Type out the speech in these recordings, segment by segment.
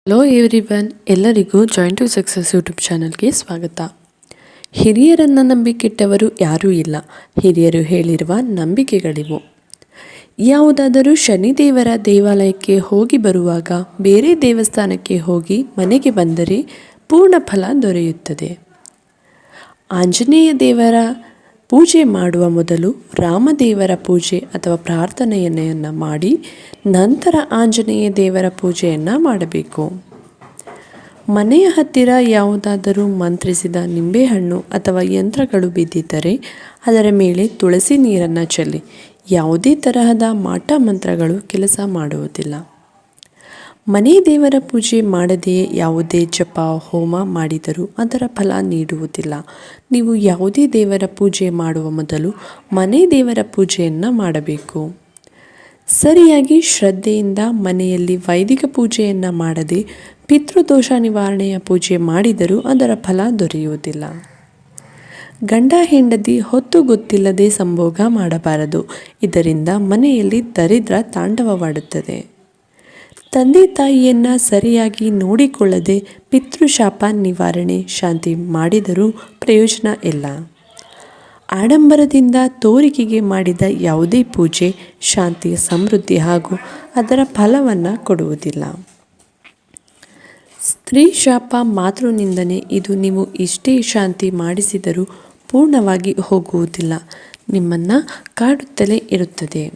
Hello everyone, ಎಲ್ಲರಿಗೂ joint to success YouTube ಚಾನಲ್ಗೆ ಸ್ವಾಗತ. ಹಿರಿಯರನ್ನು ನಂಬಿಕೆಟ್ಟವರು ಯಾರೂ ಇಲ್ಲ. ಹಿರಿಯರು ಹೇಳಿರುವ ನಂಬಿಕೆಗಳಿವು. ಯಾವುದಾದರೂ ಶನಿದೇವರ ದೇವಾಲಯಕ್ಕೆ ಹೋಗಿ ಬರುವಾಗ ಬೇರೆ ದೇವಸ್ಥಾನಕ್ಕೆ ಹೋಗಿ ಮನೆಗೆ ಬಂದರೆ ಪೂರ್ಣ ಫಲ ದೊರೆಯುತ್ತದೆ. ಆಂಜನೇಯ ದೇವರ ಪೂಜೆ ಮಾಡುವ ಮೊದಲು ರಾಮದೇವರ ಪೂಜೆ ಅಥವಾ ಪ್ರಾರ್ಥನೆಯನ್ನು ಮಾಡಿ ನಂತರ ಆಂಜನೇಯ ದೇವರ ಪೂಜೆಯನ್ನು ಮಾಡಬೇಕು. ಮನೆಯ ಹತ್ತಿರ ಯಾವುದಾದರೂ ಮಂತ್ರಿಸಿದ ನಿಂಬೆಹಣ್ಣು ಅಥವಾ ಯಂತ್ರಗಳು ಬಿದ್ದಿದ್ದರೆ ಅದರ ಮೇಲೆ ತುಳಸಿ ನೀರನ್ನು ಚೆಲ್ಲಿ. ಯಾವುದೇ ತರಹದ ಮಾಟ ಮಂತ್ರಗಳು ಕೆಲಸ ಮಾಡುವುದಿಲ್ಲ. ಮನೆ ದೇವರ ಪೂಜೆ ಮಾಡದೆಯೇ ಯಾವುದೇ ಜಪ ಹೋಮ ಮಾಡಿದರೂ ಅದರ ಫಲ ನೀಡುವುದಿಲ್ಲ. ನೀವು ಯಾವುದೇ ದೇವರ ಪೂಜೆ ಮಾಡುವ ಮೊದಲು ಮನೆ ದೇವರ ಪೂಜೆಯನ್ನು ಮಾಡಬೇಕು. ಸರಿಯಾಗಿ ಶ್ರದ್ಧೆಯಿಂದ ಮನೆಯಲ್ಲಿ ವೈದಿಕ ಪೂಜೆಯನ್ನು ಮಾಡದೆ ಪಿತೃದೋಷ ನಿವಾರಣೆಯ ಪೂಜೆ ಮಾಡಿದರೂ ಅದರ ಫಲ ದೊರೆಯುವುದಿಲ್ಲ. ಗಂಡ ಹೆಂಡತಿ ಹೊತ್ತು ಗೊತ್ತಿಲ್ಲದೆ ಸಂಭೋಗ ಮಾಡಬಾರದು. ಇದರಿಂದ ಮನೆಯಲ್ಲಿ ದರಿದ್ರ ತಾಂಡವವಾಡುತ್ತದೆ. ತಂದೆ ತಾಯಿಯನ್ನು ಸರಿಯಾಗಿ ನೋಡಿಕೊಳ್ಳದೆ ಪಿತೃಶಾಪ ನಿವಾರಣೆ ಶಾಂತಿ ಮಾಡಿದರೂ ಪ್ರಯೋಜನ ಇಲ್ಲ. ಆಡಂಬರದಿಂದ ತೋರಿಕೆಗೆ ಮಾಡಿದ ಯಾವುದೇ ಪೂಜೆ ಶಾಂತಿ ಸಮೃದ್ಧಿ ಹಾಗೂ ಅದರ ಫಲವನ್ನು ಕೊಡುವುದಿಲ್ಲ. ಸ್ತ್ರೀ ಶಾಪ ಮಾತೃ ನಿಂದನೆ ಇದು ನೀವು ಇಷ್ಟೇ ಶಾಂತಿ ಮಾಡಿಸಿದರೂ ಪೂರ್ಣವಾಗಿ ಹೋಗುವುದಿಲ್ಲ, ನಿಮ್ಮನ್ನು ಕಾಡುತ್ತಲೇ ಇರುತ್ತದೆ.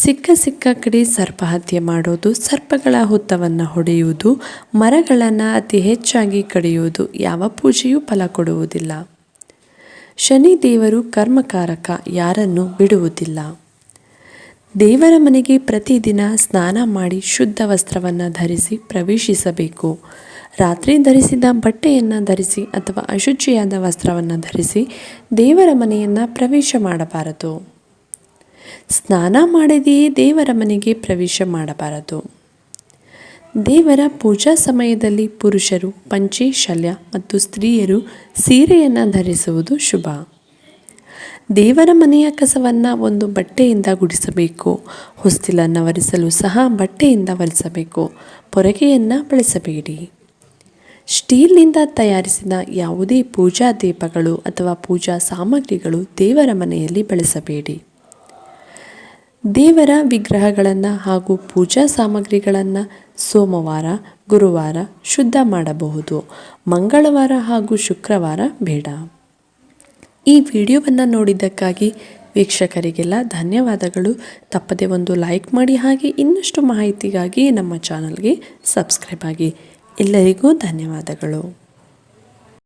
ಸಿಕ್ಕ ಕಡೆ ಸರ್ಪಹತ್ಯೆ ಮಾಡೋದು, ಸರ್ಪಗಳ ಹುತ್ತವನ್ನು ಹೊಡೆಯುವುದು, ಮರಗಳನ್ನು ಅತಿ ಹೆಚ್ಚಾಗಿ ಕಡಿಯುವುದು ಯಾವ ಪೂಜೆಯೂ ಫಲ ಕೊಡುವುದಿಲ್ಲ. ಶನಿ ದೇವರು ಕರ್ಮಕಾರಕ, ಯಾರನ್ನು ಬಿಡುವುದಿಲ್ಲ. ದೇವರ ಮನೆಗೆ ಪ್ರತಿದಿನ ಸ್ನಾನ ಮಾಡಿ ಶುದ್ಧ ವಸ್ತ್ರವನ್ನು ಧರಿಸಿ ಪ್ರವೇಶಿಸಬೇಕು. ರಾತ್ರಿ ಧರಿಸಿದ ಬಟ್ಟೆಯನ್ನು ಧರಿಸಿ ಅಥವಾ ಅಶುಚಿಯಾದ ವಸ್ತ್ರವನ್ನು ಧರಿಸಿ ದೇವರ ಮನೆಯನ್ನು ಪ್ರವೇಶ ಮಾಡಬಾರದು. ಸ್ನಾನ ಮಾಡದೆಯೇ ದೇವರ ಮನೆಗೆ ಪ್ರವೇಶ ಮಾಡಬಾರದು. ದೇವರ ಪೂಜಾ ಸಮಯದಲ್ಲಿ ಪುರುಷರು ಪಂಚೆ ಶಲ್ಯ ಮತ್ತು ಸ್ತ್ರೀಯರು ಸೀರೆಯನ್ನು ಧರಿಸುವುದು ಶುಭ. ದೇವರ ಮನೆಯ ಕಸವನ್ನು ಒಂದು ಬಟ್ಟೆಯಿಂದ ಗುಡಿಸಬೇಕು. ಹೊಸ್ತಿಲನ್ನು ಒರೆಸಲು ಸಹ ಬಟ್ಟೆಯಿಂದ ಒರೆಸಬೇಕು. ಪೊರಕೆಯನ್ನು ಬಳಸಬೇಡಿ. ಸ್ಟೀಲ್ನಿಂದ ತಯಾರಿಸಿದ ಯಾವುದೇ ಪೂಜಾ ದೀಪಗಳು ಅಥವಾ ಪೂಜಾ ಸಾಮಗ್ರಿಗಳು ದೇವರ ಮನೆಯಲ್ಲಿ ಬಳಸಬೇಡಿ. ದೇವರ ವಿಗ್ರಹಗಳನ್ನು ಹಾಗೂ ಪೂಜಾ ಸಾಮಗ್ರಿಗಳನ್ನು ಸೋಮವಾರ ಗುರುವಾರ ಶುದ್ಧ ಮಾಡಬಹುದು. ಮಂಗಳವಾರ ಹಾಗೂ ಶುಕ್ರವಾರ ಬೇಡ. ಈ ವಿಡಿಯೋವನ್ನು ನೋಡಿದ್ದಕ್ಕಾಗಿ ವೀಕ್ಷಕರಿಗೆಲ್ಲ ಧನ್ಯವಾದಗಳು. ತಪ್ಪದೆ ಒಂದು ಲೈಕ್ ಮಾಡಿ, ಹಾಗೆ ಇನ್ನಷ್ಟು ಮಾಹಿತಿಗಾಗಿ ನಮ್ಮ ಚಾನಲ್ಗೆ ಸಬ್ಸ್ಕ್ರೈಬ್ ಆಗಿ. ಎಲ್ಲರಿಗೂ ಧನ್ಯವಾದಗಳು.